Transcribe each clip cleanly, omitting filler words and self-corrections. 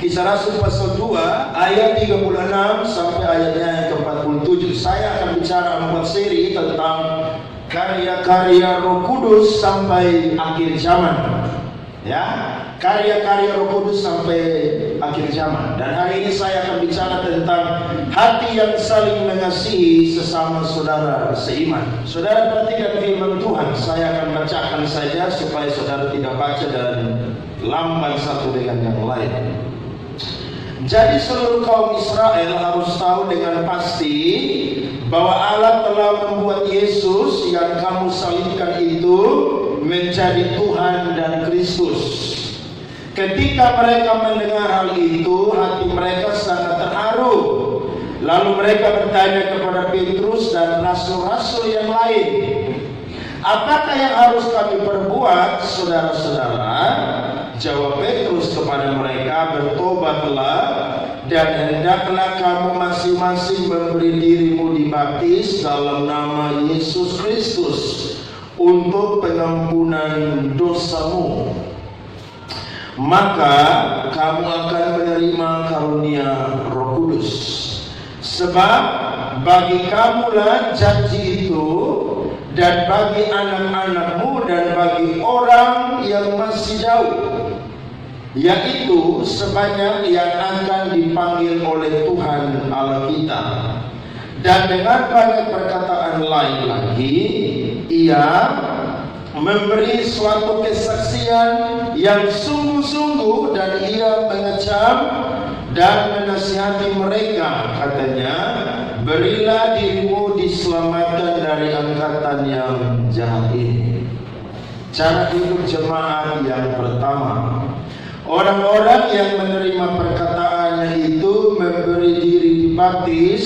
Kisah Rasul pasal 2 ayat 36 sampai ayatnya yang ke-47. Saya akan bicara 4 seri tentang karya-karya Roh Kudus sampai akhir zaman. Ya, karya-karya Roh Kudus sampai akhir zaman. Dan hari ini saya akan bicara tentang hati yang saling mengasihi sesama saudara seiman. Saudara perhatikan firman Tuhan. Saya akan bacakan saja supaya saudara tidak baca dan lamban satu dengan yang lain. Jadi seluruh kaum Israel harus tahu dengan pasti bahwa Allah telah membuat Yesus yang kamu salibkan itu menjadi Tuhan dan Kristus. Ketika mereka mendengar hal itu, hati mereka sangat terharu. Lalu mereka bertanya kepada Petrus dan rasul-rasul yang lain, apakah yang harus kami perbuat, saudara-saudara? Jawab Petrus kepada mereka, bertobatlah dan hendaklah kamu masing-masing memberi dirimu dibaptis dalam nama Yesus Kristus untuk pengampunan dosamu. Maka kamu akan menerima karunia Roh Kudus. Sebab bagi kamulah janji itu, dan bagi anak-anakmu dan bagi orang yang masih jauh, yaitu sebanyak yang akan dipanggil oleh Tuhan Allah kita. Dan dengan banyak perkataan lain lagi, ia memberi suatu kesaksian yang sungguh-sungguh, dan ia mengecam dan menasihati mereka. Katanya, berilah dirimu diselamatkan dari angkatan yang jahat ini. Cara hidup jemaat yang pertama, orang-orang yang menerima perkataannya itu memberi diri dibaptis,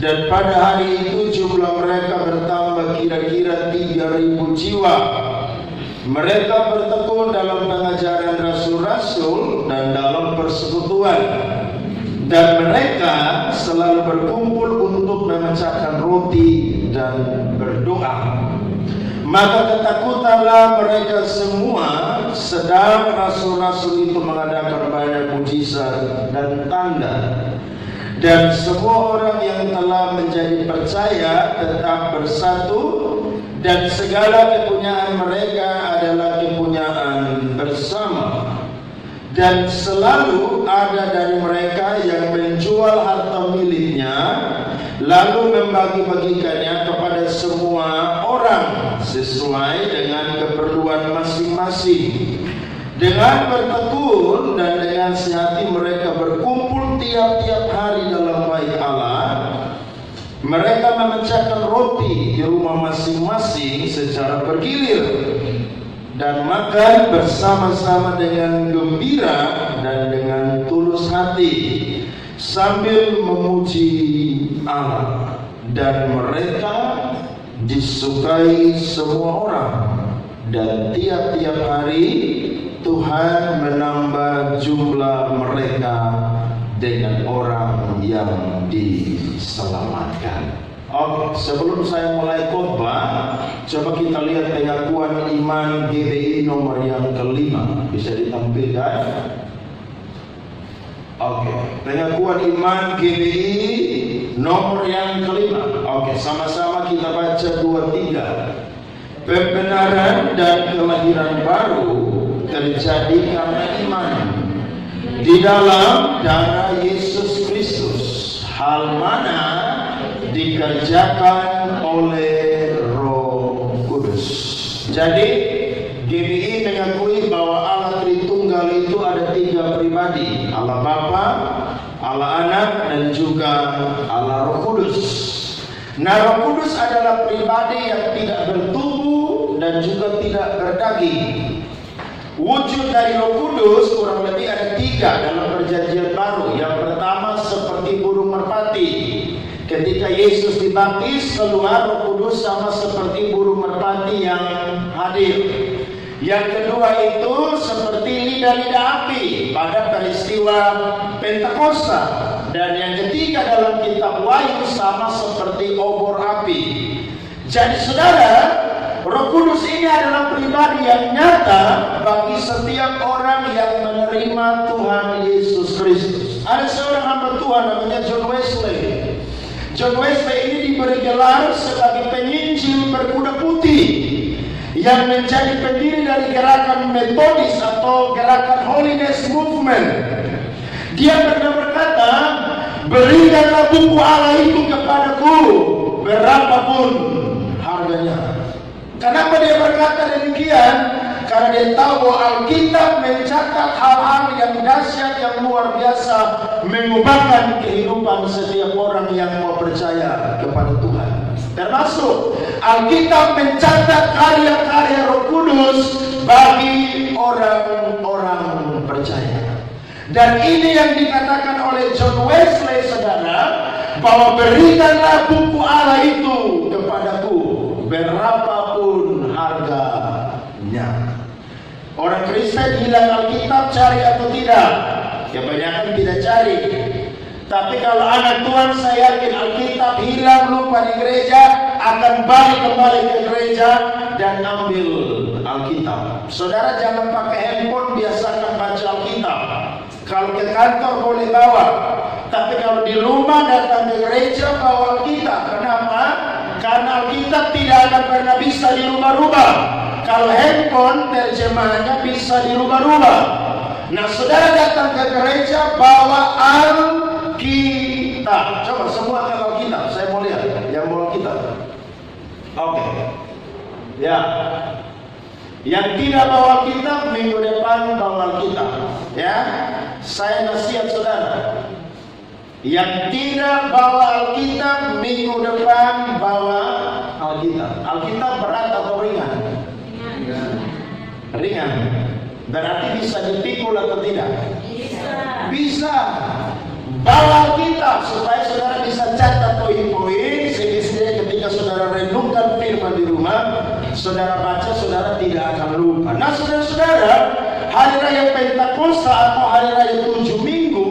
dan pada hari itu jumlah mereka bertambah kira-kira 3.000 jiwa. Mereka bertekun dalam pengajaran rasul-rasul dan dalam persekutuan, dan mereka selalu berkumpul untuk memecahkan roti dan berdoa. Maka ketakutanlah mereka semua, sedang rasul-rasul itu mengadakan banyak mujizat dan tanda. Dan semua orang yang telah menjadi percaya tetap bersatu, dan segala kepunyaan mereka adalah kepunyaan bersama. Dan selalu ada dari mereka yang menjual harta miliknya, lalu membagi-bagikannya kepada semua orang sesuai dengan keperluan masing-masing. Dengan bertekun dan dengan sehati mereka berkumpul tiap-tiap hari dalam bait Allah. Mereka memecahkan roti di rumah masing-masing secara bergilir, dan makan bersama-sama dengan gembira dan dengan tulus hati, sambil memuji Allah. Dan mereka disukai semua orang, dan tiap-tiap hari Tuhan menambah jumlah mereka dengan orang yang diselamatkan. Oke, sebelum saya mulai khotbah, coba kita lihat pengakuan iman GBI nomor yang kelima. Bisa ditampilkan? Oke, pengakuan iman GBI nomor yang kelima. Oke, sama-sama kita baca 2-3. Pembenaran dan kelahiran baru terjadi karena iman di dalam darah Yesus Kristus, hal mana dikerjakan oleh Roh Kudus. Jadi GBI mengakui bahwa Allah Tritunggal itu ada 3 pribadi, Allah Bapa, Allah Anak, dan juga Allah Roh Kudus. Nah, Roh Kudus adalah pribadi yang tidak bertubuh dan juga tidak berdaging. Wujud dari Roh Kudus kurang lebih ada 3 dalam perjanjian baru. Yang pertama seperti burung merpati. Ketika Yesus dibaptis, keluar Roh Kudus sama seperti burung merpati yang hadir. Yang kedua itu seperti lidah-lidah api pada peristiwa Pentakosta. Dan yang ketiga dalam kitab Wahyu sama seperti obor api. Jadi saudara, Roh Kudus ini adalah pribadi yang nyata bagi setiap orang yang menerima Tuhan Yesus Kristus. Ada seorang hamba Tuhan namanya John Wesley. John Wesley ini diberi gelar sebagai penginjil berkuda putih yang menjadi pendiri dari gerakan Metodis atau gerakan Holiness Movement. Dia pernah berkata, berikanlah buku Allah itu kepadaku berapapun harganya. Kenapa dia berkata demikian? Karena dia tahu bahwa Alkitab mencatat hal-hal yang dahsyat, yang luar biasa, mengubahkan kehidupan setiap orang yang mau percaya kepada Tuhan. Termasuk Alkitab mencatat karya-karya Roh Kudus bagi orang-orang percaya. Dan ini yang dikatakan oleh John Wesley, saudara, bahwa berikanlah buku Allah itu kepadaku berapapun harganya. Orang Kristen hilang Alkitab, cari atau tidak? Kebanyakan tidak cari. Tapi kalau anak Tuhan, saya yakin Alkitab hilang, lupa di gereja, akan balik kembali ke gereja dan ambil Alkitab. Saudara jangan pakai handphone, biasakan baca Alkitab. Kalau ke kantor boleh bawa, tapi kalau di rumah datang ke gereja bawa Alkitab. Kenapa? Karena Alkitab tidak akan pernah bisa dirubah-rubah. Kalau handphone terjemahannya bisa dirubah-rubah. Nah, saudara datang ke gereja bawa Alkitab. Coba semua angkat Alkitab, saya mau lihat yang bawa Alkitab. Oke. Ya. Yang tidak bawa Alkitab minggu depan bawa Alkitab. Ya. Saya nasihat saudara. Yang tidak bawa Alkitab minggu depan bawa Alkitab. Alkitab berat atau ringan? Ringan. Berarti bisa dipikul atau tidak? Bisa. Bawa Alkitab supaya saudara bisa catat poin-poin, sehingga ketika saudara renungkan firman di rumah, saudara baca, saudara tidak akan lupa. Nah, saudara-saudara, hari raya Pentakosta atau hari raya 7 minggu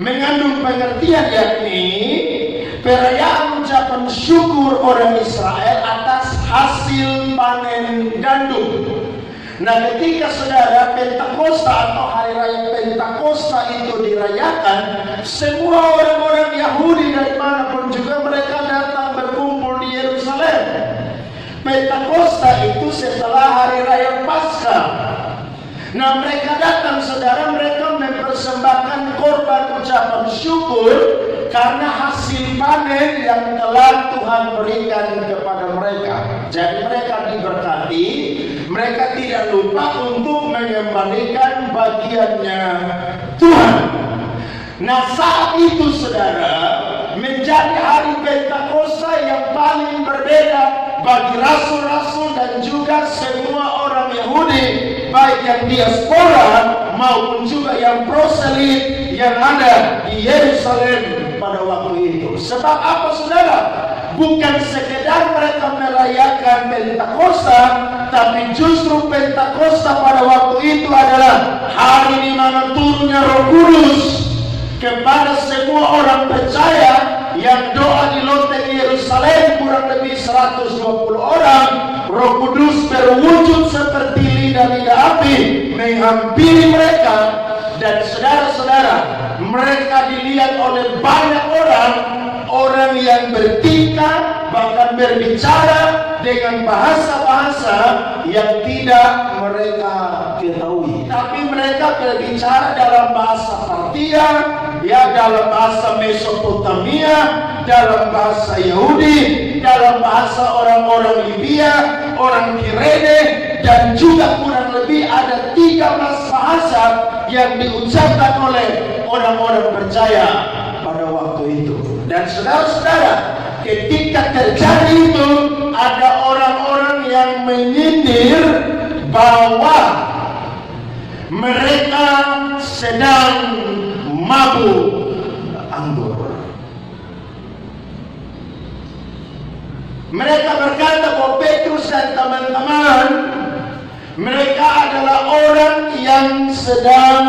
mengandung pengertian, yakni perayaan ucapan syukur orang Israel atas hasil panen gandum. Nah, ketika saudara Pentakosta atau hari raya Pentakosta itu dirayakan, semua orang-orang Yahudi dari manapun juga mereka datang berkumpul di Yerusalem. Pentakosta itu setelah hari raya Paskah. Nah, mereka datang, saudara, mereka mempersembahkan korban ucapan syukur karena hasil panen yang telah Tuhan berikan kepada mereka. Jadi mereka diberkati, mereka tidak lupa untuk mengembalikan bagiannya Tuhan. Nah, saat itu saudara, menjadi hari Pentakosta yang paling berbeda bagi rasul-rasul dan juga semua orang Yahudi, baik yang diaspora maupun juga yang proselit yang ada di Yerusalem pada waktu itu. Sebab apa saudara? Bukan sekedar mereka merayakan Pentakosta, tapi justru Pentakosta pada waktu itu adalah hari di mana turunnya Roh Kudus kepada semua orang percaya yang doa di loteng Yerusalem kurang lebih 120 orang. Roh Kudus berwujud seperti lidah-lidah api menghampiri mereka, dan saudara-saudara, mereka dilihat oleh banyak orang yang bertingkah bahkan berbicara dengan bahasa-bahasa yang tidak mereka ketahui, tapi mereka berbicara dalam bahasa Partia, ya, dalam bahasa Mesopotamia, dalam bahasa Yahudi, dalam bahasa orang-orang Libya, orang Kirene, dan juga kurang lebih ada 13 bahasa yang diucapkan oleh orang-orang percaya pada waktu itu. Dan saudara-saudara, ketika terjadi itu, ada orang-orang yang menyindir bahwa mereka sedang mabuk anggur. Mereka berkata bahwa Petrus dan teman-teman mereka adalah orang yang sedang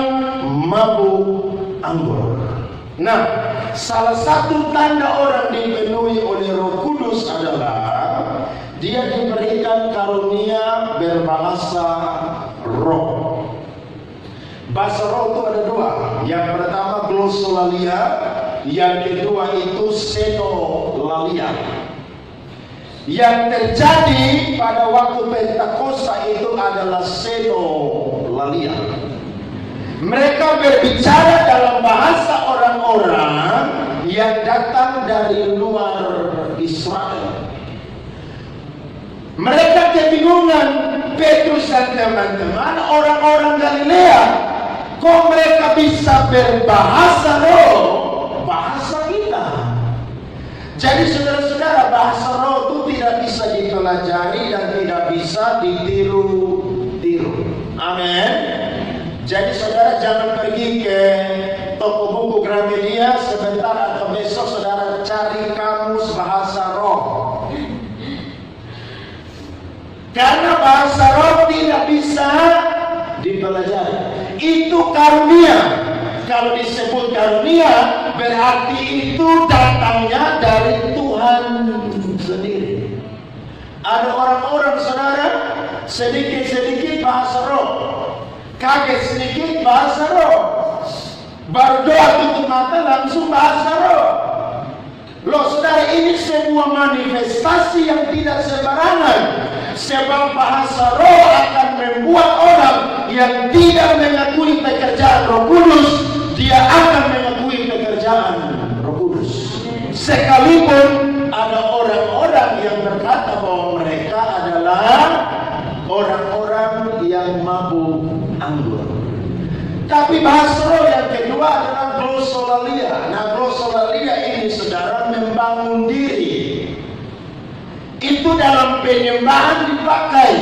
mabuk anggur. Nah, salah satu tanda orang dipenuhi oleh Roh Kudus adalah dia diberikan karunia berbahasa roh. Bahasa roh itu ada dua. Yang pertama glossolalia, yang kedua itu senolalia. Yang terjadi pada waktu Pentakosta itu adalah senolalia. Mereka berbicara dalam bahasa orang-orang yang datang dari luar Israel. Mereka kebingungan, Petrus dan teman-teman, orang-orang Galilea, kok mereka bisa berbahasa roh, bahasa kita. Jadi saudara-saudara, bahasa roh itu tidak bisa dipelajari dan tidak bisa ditiru-tiru. Amin. Jadi saudara jangan pergi ke toko buku Gramedia sebentar atau besok saudara cari kamus bahasa roh. Karena bahasa roh tidak bisa dipelajari. Itu karunia. Kalau disebut karunia berarti itu datangnya dari Tuhan sendiri. Ada orang-orang saudara sedikit-sedikit bahasa roh, kaget sedikit bahasa roh, baru doa tutup mata langsung bahasa roh. Loh saudara, ini sebuah manifestasi yang tidak sembarangan. Sebab bahasa roh akan membuat orang yang tidak mengakui pekerjaan Roh Kudus, dia akan mengakui pekerjaan Roh Kudus. Sekalipun ada orang-orang yang berkata bahwa mereka adalah orang-orang yang mabuk anggur. Tapi bahasa roh yang kedua adalah glossolalia. Nah, glossolalia ini saudara membangun diri. Itu dalam penyembahan dipakai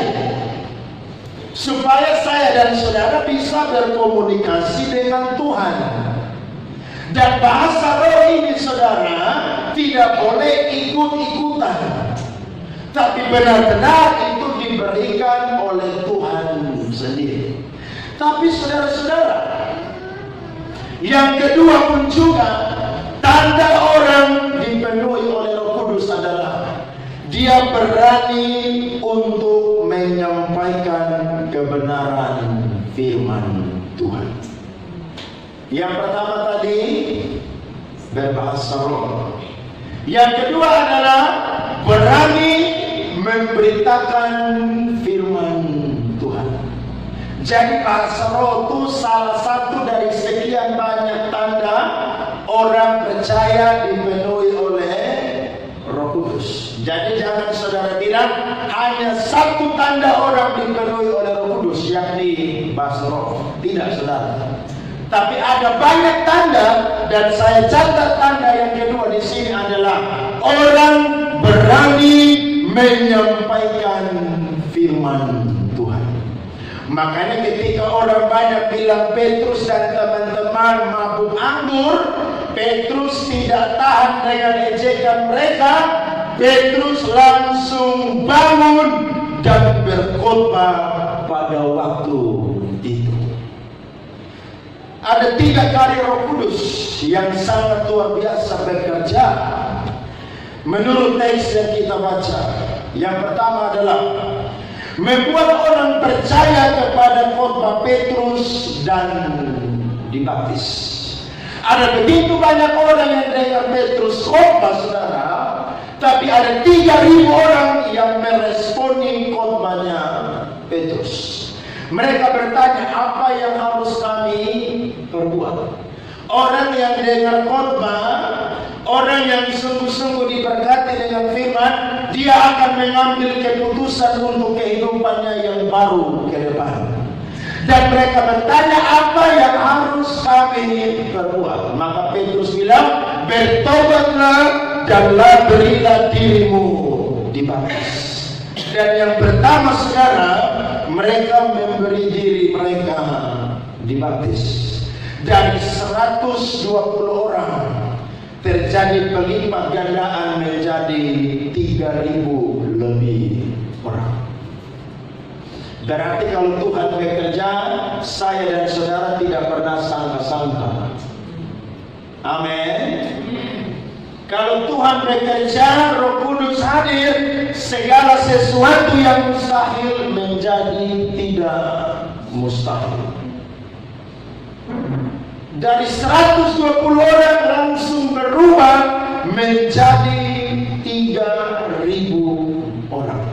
supaya saya dan saudara bisa berkomunikasi dengan Tuhan. Dan bahasa roh ini saudara tidak boleh ikut-ikutan, tapi benar-benar itu diberikan oleh Tuhan sendiri. Tapi saudara-saudara, yang kedua pun juga tanda orang dipenuhi oleh Roh Kudus adalah dia berani untuk menyampaikan kebenaran firman Tuhan. Yang pertama tadi berbahasa roh. Yang kedua adalah berani memberitakan firman Tuhan. Jadi bahasa roh itu salah satu dari sekian banyak tanda orang percaya dipenuhi oleh Roh Kudus. Jadi jangan saudara bilang hanya satu tanda orang dipenuhi oleh Roh Kudus, yakni bahasa roh. Tidak saudara. Tapi ada banyak tanda, dan saya catat tanda yang kedua di sini adalah orang berani menyampaikan firman Tuhan. Makanya ketika orang banyak bilang Petrus dan teman-teman mabuk anggur, Petrus tidak tahan dengan ejekan mereka. Petrus langsung bangun dan berkhotbah pada waktu itu. Ada 3 kali Roh Kudus yang sangat luar biasa bekerja menurut teks yang kita baca. Yang pertama adalah membuat orang percaya kepada khotbah Petrus dan dibaptis. Ada begitu banyak orang yang dengar Petrus khotbah saudara, tapi ada 3.000 orang yang meresponi khotbahnya Petrus. Mereka bertanya, apa yang harus kami perbuat? Orang yang dengar khotbah, orang yang sungguh-sungguh diberkati dengan firman, dia akan mengambil keputusan untuk kehidupannya yang baru ke depan. Dan mereka bertanya, apa yang harus kami perbuat? Maka Petrus bilang, bertobatlah dan berilah dirimu dibaptis. Dan yang pertama saudara, mereka memberi diri mereka dibaptis. Dari 120 orang terjadi pelipat gandaan menjadi 3.000 lebih orang. Berarti kalau Tuhan bekerja, saya dan saudara tidak pernah sangka-sangka. Amin. Kalau Tuhan bekerja, Roh Kudus hadir, segala sesuatu yang mustahil menjadi tidak mustahil. Dari 120 orang langsung berubah menjadi 3.000 orang.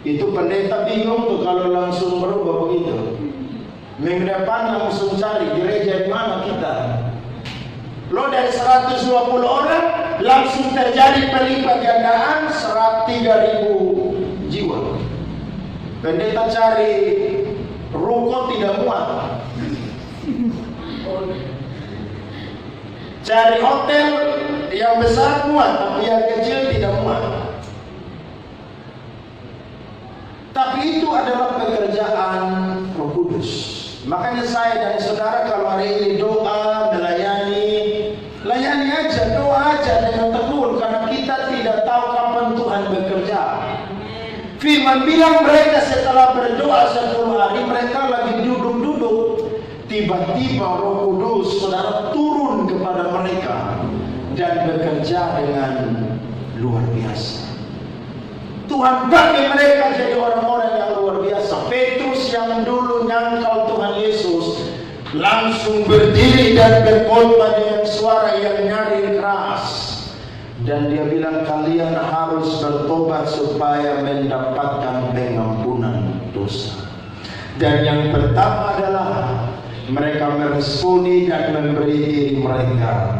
Itu pendeta bingung tuh kalau langsung berubah begitu. Minggu depan langsung cari gereja di mana kita. Lo dari 120 orang langsung terjadi pelipat gandaan 3.000 jiwa. Pendeta cari ruko tidak muat. Cari hotel yang besar muat, tapi yang kecil tidak muat. Tapi itu adalah pekerjaan Roh Kudus. Makanya saya dan saudara kalau hari ini doa, layani aja, doa aja dengan tekun, karena kita tidak tahu kapan Tuhan bekerja. Firman bilang mereka setelah berdoa 10 hari, mereka lagi duduk-duduk, tiba-tiba Roh Kudus saudara turun kepada mereka dan bekerja dengan luar biasa. Tuhan pakai mereka jadi orang-orang yang luar biasa. Petrus yang dulu nyangkal Tuhan Yesus langsung berdiri dan berkhotbah dengan suara yang nyaring keras. Dan dia bilang kalian harus bertobat supaya mendapatkan pengampunan dosa. Dan yang pertama adalah mereka meresponi dan memberi diri mereka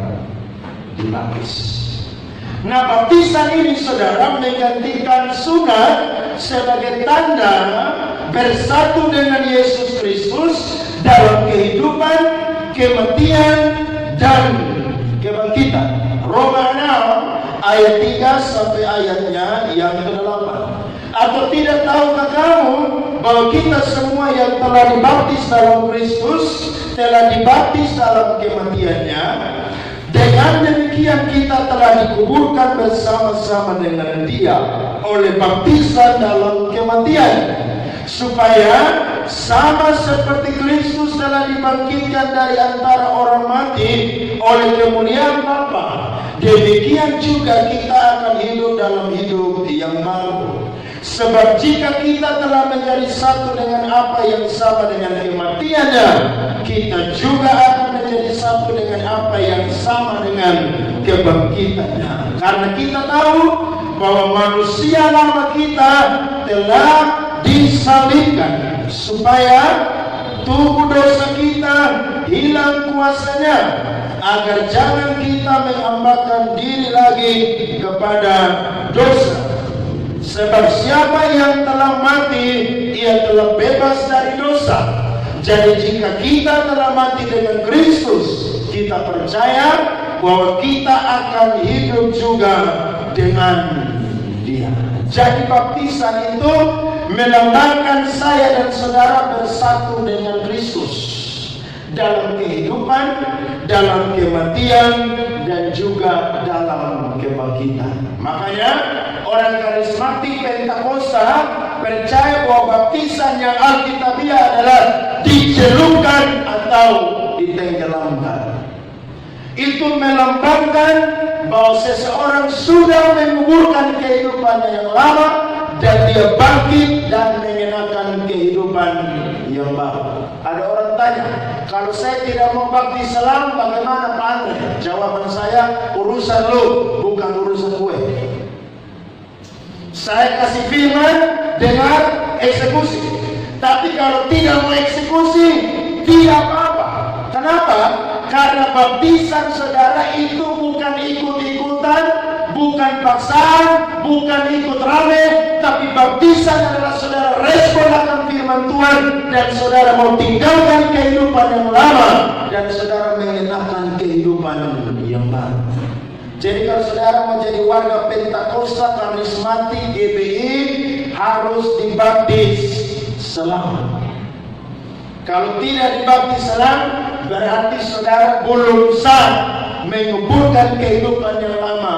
dibaptis. Nah, baptisan ini saudara menggantikan sunat sebagai tanda bersatu dengan Yesus Kristus dalam kehidupan, kematian, dan kebangkitan. Roma 6 ayat 3 sampai ayatnya yang ke-8. Atau tidak tahukah kamu bahwa kita semua yang telah dibaptis dalam Kristus telah dibaptis dalam kematiannya? Dengan demikian kita telah dikuburkan bersama-sama dengan Dia oleh baptisan dalam kematian, supaya sama seperti Kristus telah dibangkitkan dari antara orang mati oleh kemuliaan Bapa, demikian juga kita akan hidup dalam hidup yang baru. Sebab jika kita telah menjadi satu dengan apa yang sama dengan kematiannya, kita juga akan menjadi satu dengan apa yang sama dengan kebangkitannya. Karena kita tahu bahwa manusia lama kita telah disalibkan, supaya tubuh dosa kita hilang kuasanya, agar jangan kita menghambakan diri lagi kepada dosa. Sebab siapa yang telah mati, ia telah bebas dari dosa. Jadi jika kita telah mati dengan Kristus, kita percaya bahwa kita akan hidup juga dengan Dia. Jadi baptisan itu melambangkan saya dan saudara bersatu dengan Kristus dalam kehidupan, dalam kematian, dan juga dalam kebangkitan. Makanya orang karismatik Pentakosta percaya bahwa baptisan yang alkitabiah adalah dicelupkan atau ditenggelamkan. Itu melambangkan bahwa seseorang sudah menguburkan kehidupannya yang lama dan dia bangkit dan mengenakan kehidupan yang baru. Ada orang tanya, kalau saya tidak mau baptis selam, bagaimana Pak Andre? Jawaban saya, urusan lu, bukan urusan gue. Saya kasih firman, dengar, eksekusi. Tapi kalau tidak mau eksekusi, tidak apa-apa. Kenapa? Karena baptisan saudara itu bukan ikut-ikutan, bukan paksaan, bukan ikut rame, tapi baptisan adalah saudara respon akan firman Tuhan dan saudara mau tinggalkan kehidupan yang lama dan saudara mengenakan kehidupan yang baru. Jadi kalau saudara mau jadi warga Pentakosta karismatik GBI harus dibaptis selam. Kalau tidak dibaptis selam, berarti saudara belum sah menguburkan kehidupan yang lama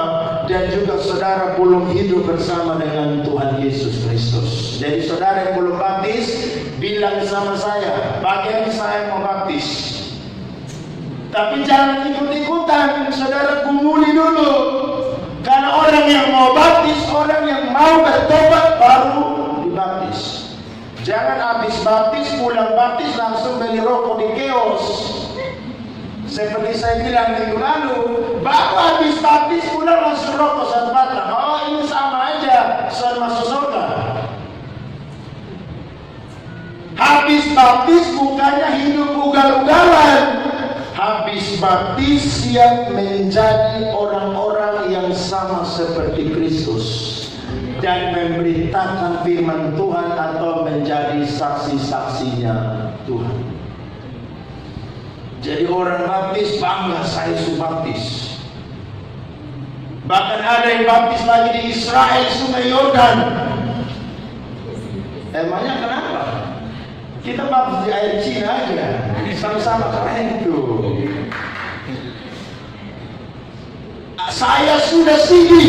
dan juga saudara belum hidup bersama dengan Tuhan Yesus Kristus. Jadi saudara yang belum baptis, bilang sama saya, bagian saya mau baptis. Tapi jangan ikut-ikutan, saudara gumuli dulu. Karena orang yang mau baptis, orang yang mau bertobat baru dibaptis. Jangan habis baptis, pulang baptis langsung beli rokok di kios. Seperti saya bilang minggu lalu, baru habis baptis pulang langsung rokok satu batang. Oh, ini sama aja, sudah masuk surga. Habis baptis bukannya hidup ugal-ugalan. Habis baptis siap menjadi orang-orang yang sama seperti Kristus dan memberitakan firman Tuhan atau menjadi saksi-saksinya Tuhan. Jadi orang baptis bangga, saya sudah baptis. Bahkan ada yang baptis lagi di Israel, Sungai Yordan. Emangnya kenapa? Kita baptis di air Cina aja, sama-sama keren itu. Saya sudah setuju.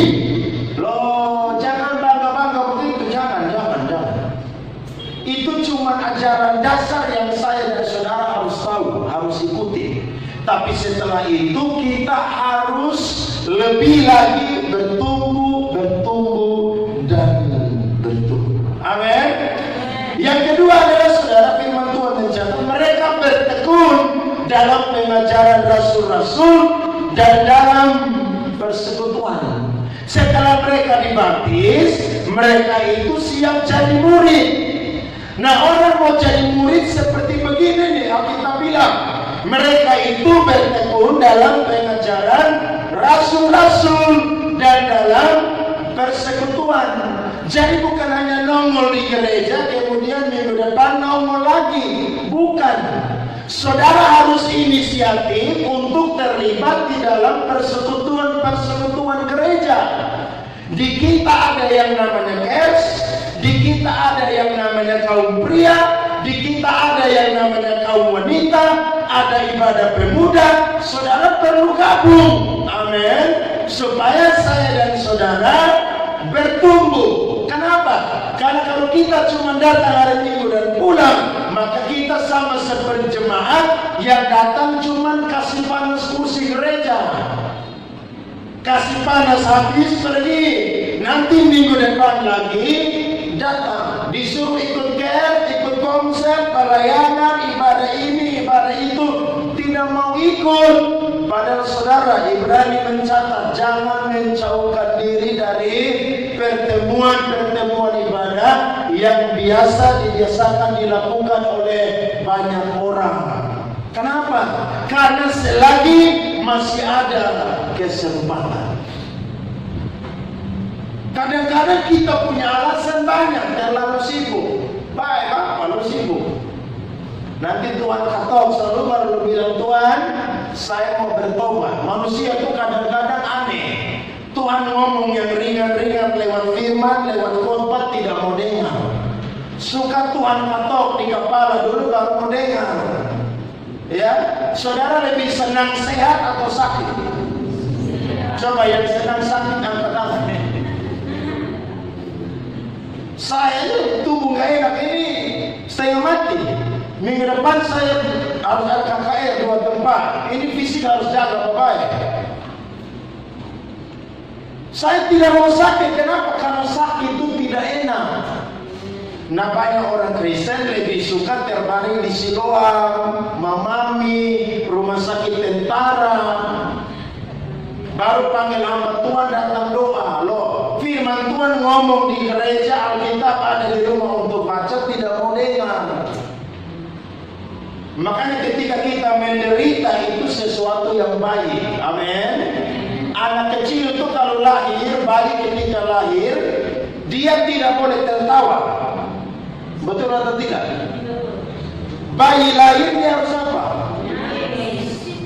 Loh, jangan bangga-bangga begitu, jangan. Itu cuma ajaran dasar yang saya dan saudara harus tahu, harus ikuti. Tapi setelah itu kita harus lebih lagi bertumbuh dan bertumbuh. Amin. Yang kedua adalah saudara, firman Tuhan mencatat mereka bertekun dalam pengajaran rasul-rasul dan dalam persekutuan. Setelah mereka dibaptis, mereka itu siap jadi murid. Nah, orang mau jadi murid seperti begini nih, Alkitab bilang mereka itu bertekun dalam pengajaran rasul-rasul dan dalam persekutuan. Jadi bukan hanya nongol di gereja kemudian minggu depan nongol lagi, bukan. Saudara harus inisiatif untuk terlibat di dalam persekutuan gereja. Di kita ada yang namanya KES, di kita ada yang namanya kaum pria, di kita ada yang namanya kaum wanita, ada ibadah pemuda. Saudara perlu gabung, amin, supaya saya dan saudara bertumbuh. Kenapa? Karena kalau kita cuma datang hari Minggu dan pulang, maka kita sama seperti jemaat yang datang cuma kasih panas kursi gereja, kasih panas habis pergi, nanti minggu depan lagi datang, disuruh ikut KR, ikut konser, pelayanan, ibadah ini, ibadah itu, tidak mau ikut. Padahal saudara, Ibrani mencatat jangan menjauhkan diri dari pertemuan ibadah yang dibiasakan dilakukan oleh banyak orang. Kenapa? Karena selagi masih ada kesempatan. Kadang-kadang kita punya alasan banyak, terlalu sibuk. Baik, apa lu sibuk? Nanti Tuhan katok selalu baru bilang, Tuhan, saya mau bertobat. Manusia itu kadang-kadang aneh. Tuhan ngomong yang ringan-ringan lewat firman, lewat khotbah tidak mau dengar. Suka Tuhan katok di kepala dulu baru mau dengar. Ya, saudara lebih senang sehat atau sakit? Coba yang senang sakit angkat tangan. Saya itu tubuh gak enak ini setengah mati. Minggu depan saya harus ada KKR 2 tempat. Ini fisik harus jaga baik. Saya tidak mau sakit. Kenapa? Karena sakit itu tidak enak. Nah, banyak orang Kristen lebih suka terbaring di Siloam, Mamami, rumah sakit tentara. Baru panggil hamba Tuhan datang doa. Loh, firman Tuhan ngomong di gereja, Alkitab ada di rumah untuk baca, tidak mau dengar. Makanya ketika kita menderita itu sesuatu yang baik. Amin. Anak kecil itu kalau lahir, bayi ketika lahir, dia tidak boleh tertawa. Betul atau tidak? Bayi lahir dia harus apa?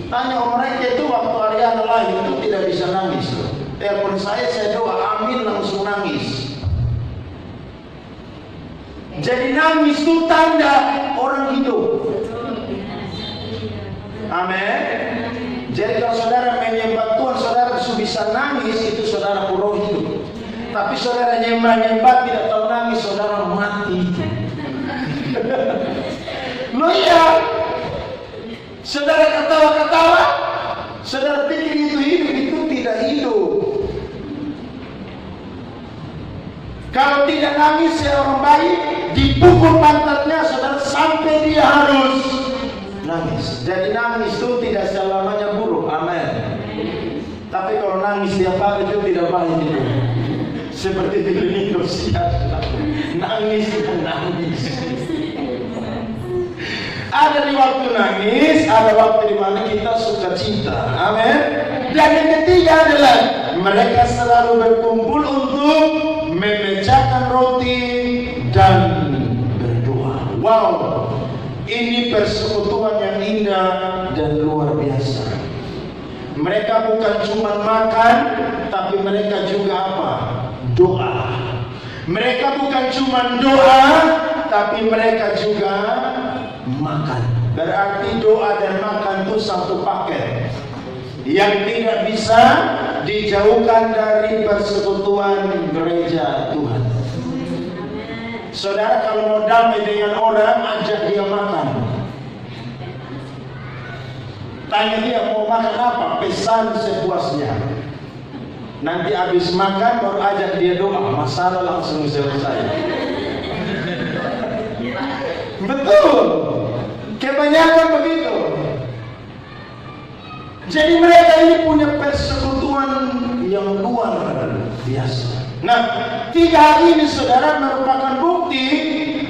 Tanya om mereka itu waktu Ariana lahir itu tidak bisa nangis. Telepon saya doa amin langsung nangis. Jadi nangis itu tanda orang hidup. Amin. Jadi kalau saudara menyembah Tuhan, saudara bisa nangis, itu saudara roh hidup. Tapi saudara nyembah tidak tahu nangis, saudara mati. Loh iya, saudara ketawa-ketawa, saudara pikir itu hidup, itu tidak hidup. menangis seorang bayi, dipukul pantatnya saudara sampai dia harus nangis. Jadi nangis itu tidak selamanya buruk, amin. Tapi kalau nangis tiap hari itu tidak baik itu. Seperti di Indonesia, nangis dan nangis. Ada di waktu nangis, ada waktu di mana kita suka cinta, amin. Dan yang ketiga adalah mereka selalu berkumpul untuk memecahkan roti dan berdoa. Wow, ini persekutuan yang indah dan luar biasa. Mereka bukan cuma makan, tapi mereka juga apa? Doa. Mereka bukan cuma doa, tapi mereka juga makan. Berarti doa dan makan itu satu paket yang tidak bisa dijauhkan dari persekutuan gereja Tuhan. Saudara kalau mau damai dengan orang, ajak dia makan. Tanya dia mau makan apa, pesan sepuasnya. Nanti habis makan baru ajak dia doa, masalah langsung selesai. Betul, kebanyakan begitu. Jadi mereka ini punya persekutuan yang luar biasa. Nah, 3 hari ini saudara merupakan bukti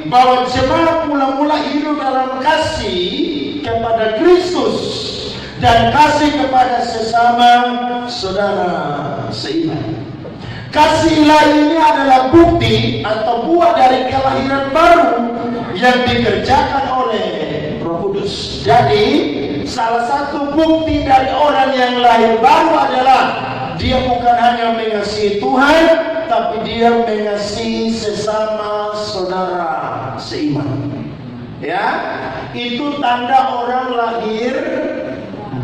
bahwa jemaat mula-mula hidup dalam kasih kepada Kristus dan kasih kepada sesama saudara seiman. Kasih ilahi ini adalah bukti atau buah dari kelahiran baru yang dikerjakan oleh Roh Kudus. Jadi salah satu bukti dari orang yang lahir baru adalah dia bukan hanya mengasihi Tuhan, tapi dia mengasihi sesama saudara seiman. Ya, itu tanda orang lahir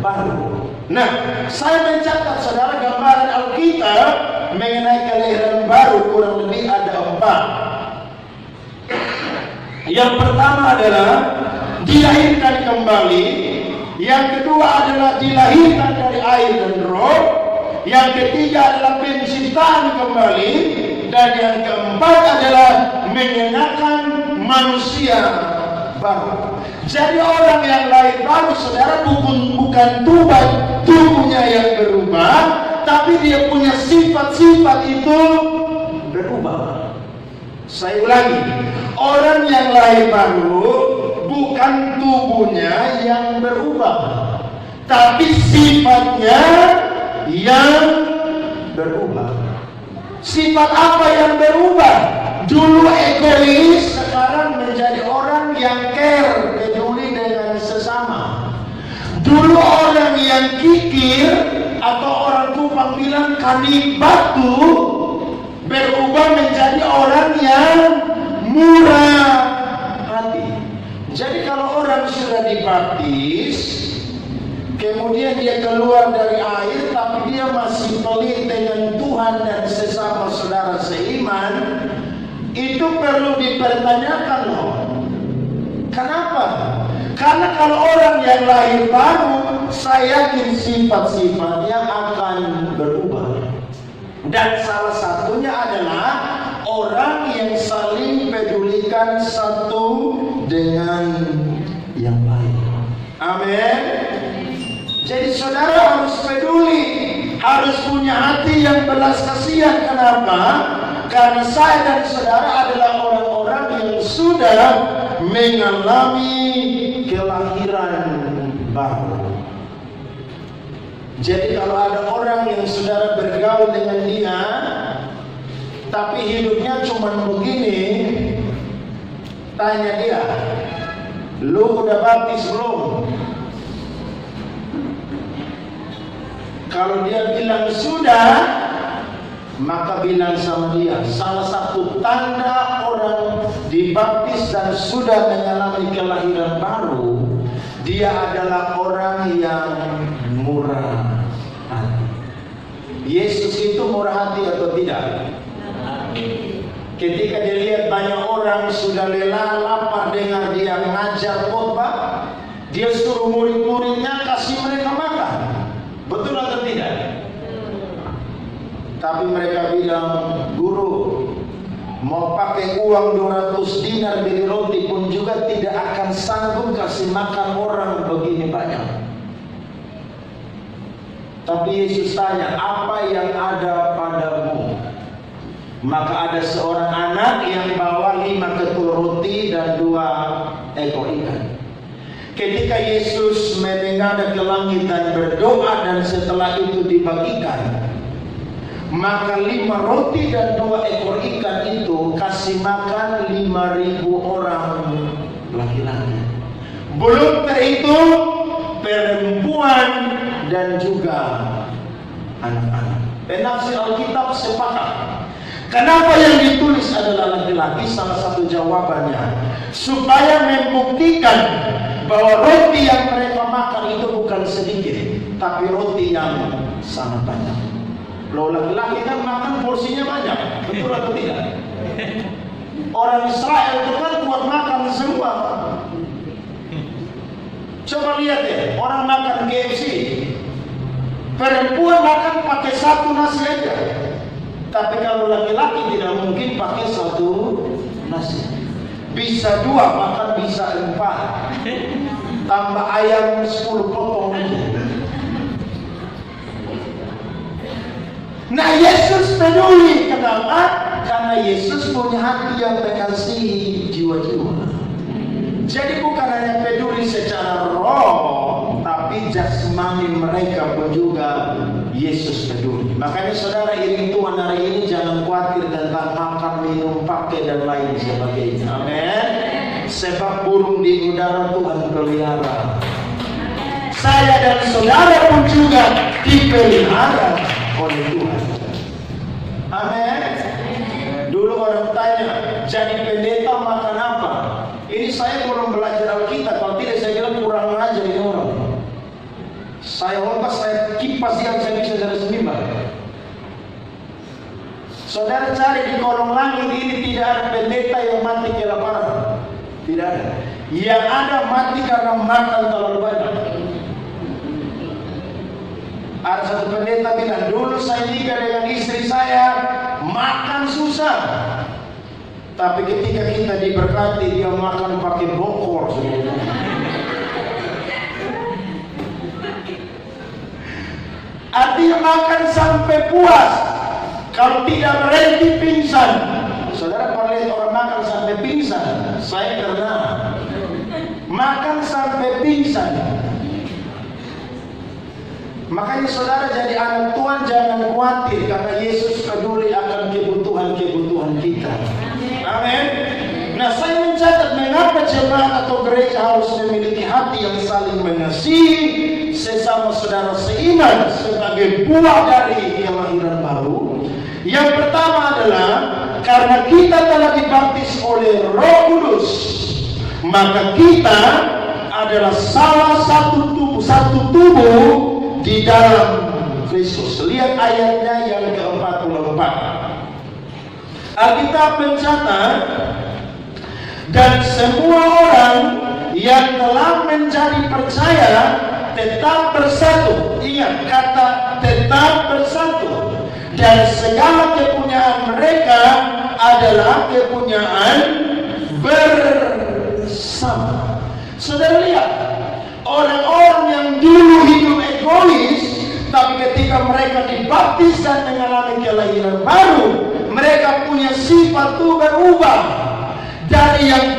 baru. Nah, saya mencatat saudara gambaran Alkitab mengenai kelahiran baru kurang lebih ada 4. Yang pertama adalah dilahirkan kembali. Yang kedua adalah dilahirkan dari air dan roh. Yang ketiga adalah penciptaan kembali. Dan yang keempat adalah mengenakan manusia baru. Jadi orang yang lahir baru saudara bukan tubuhnya yang berubah, tapi dia punya sifat-sifat itu berubah. Saya ulangi, orang yang lahir baru bukan tubuhnya yang berubah, tapi sifatnya yang berubah. Sifat apa yang berubah? Dulu egois, sekarang menjadi orang yang care, peduli dengan sesama. Dulu orang yang kikir atau orang Kupang bilang kani batu, berubah menjadi orang yang murah hati. Jadi kalau orang sudah dibaptis, kemudian dia keluar dari air, tapi dia masih pelit dengan Tuhan dan sesama saudara seiman, itu perlu dipertanyakan loh. Kenapa? Karena kalau orang yang lahir baru, saya yakin sifat-sifatnya akan berubah. Dan salah satunya adalah orang yang saling pedulikan satu dengan yang lain. Amin. Jadi saudara harus peduli, harus punya hati yang belas kasihan. Kenapa? Karena saya dan saudara adalah orang-orang yang sudah mengalami kelahiran baru. Jadi kalau ada orang yang saudara bergaul dengan dia, tapi hidupnya cuma begini, tanya dia, lu udah baptis belum? Kalau dia bilang sudah, maka bilang sama dia, salah satu tanda orang dibaptis dan sudah mengalami kelahiran baru, dia adalah orang yang murah hati. Yesus itu murah hati atau tidak? Ketika dia lihat banyak orang sudah lelah, lapar dengar dia mengajar khotbah, dia suruh murid-muridnya kasih mereka makan. Betul atau tidak? Tapi mereka bilang, guru, mau pakai uang 200 dinar beli roti pun juga tidak akan sanggup kasih makan orang begini banyak. Tapi Yesus tanya, apa yang ada padamu? Maka ada seorang anak yang bawa 5 ketul roti dan 2 ekor ikan. Ketika Yesus menengadah ke langit dan berdoa, dan setelah itu dibagikan, maka 5 roti dan 2 ekor ikan itu kasih makan 5.000 orang laki-laki. Belum terhitung perempuan dan juga anak-anak. Penafsir Alkitab sepakat. Kenapa yang ditulis adalah laki-laki? Salah satu jawabannya, supaya membuktikan bahwa roti yang mereka makan itu bukan sedikit, tapi roti yang sangat banyak. Loh, laki-laki kan makan porsinya banyak, betul atau tidak? Orang Israel itu kan kuat makan semua. Coba lihat ya, orang makan KFC, perempuan makan pakai 1 nasi aja. Tapi kalau laki-laki tidak mungkin pakai 1 nasi. Bisa 2, bahkan bisa 4. Tambah ayam 10 potong aja. Nah, Yesus peduli. Kenapa? Karena Yesus punya hati yang mengasihi jiwa-jiwa. Jadi bukan hanya peduli secara roh, tapi jasmani mereka pun juga Yesus peduli. Makanya saudara, iring Tuhan hari ini jangan khawatir tentang makan, minum, pakai dan lain sebagainya. Amin. Sebab burung di udara Tuhan pelihara. Saya dan saudara pun juga dipelihara oleh Tuhan. Amin. Dulu orang tanya, jadi pendeta makan apa? Ini saya belum belajar Alkitab. Kalau tidak saya bilang kurang ajar ini orang. Saya lepas, saya kipas yang saya bisa dari semimbar. Saudara cari di kolong langit ini tidak ada pendeta yang mati kelaparan. Tidak ada. Yang ada mati karena makan terlalu banyak. Ada satu pendeta bilang, dulu saya nikah dengan istri saya, makan susah. Tapi ketika kita diberkati, dia makan pakai bokor. Artinya makan sampai puas. Kalau tidak berhenti pingsan. Saudara pernah lihat orang makan sampai pingsan? Saya pernah. Makan sampai pingsan. Makanya saudara jadi anak Tuhan jangan khawatir, karena Yesus peduli akan kebutuhan-kebutuhan kita. Amin. Nah, saya mencatat mengapa jemaat atau gereja harus memiliki hati yang saling mengasihi sesama saudara seiman sebagai buah dari kelahiran baru. Yang pertama adalah karena kita telah dibaptis oleh Roh Kudus, maka kita adalah salah satu tubuh di dalam Kristus. Lihat ayatnya yang ke-44. Alkitab mencatat, dan semua orang yang telah menjadi percaya tetap bersatu. Ingat kata tetap bersatu. Dan segala kepunyaan mereka adalah kepunyaan bersama. Saudara lihat, orang-orang yang dulu hidup egois, tapi ketika mereka dibaptis dan mengalami kelahiran baru, mereka punya sifat itu berubah dari yang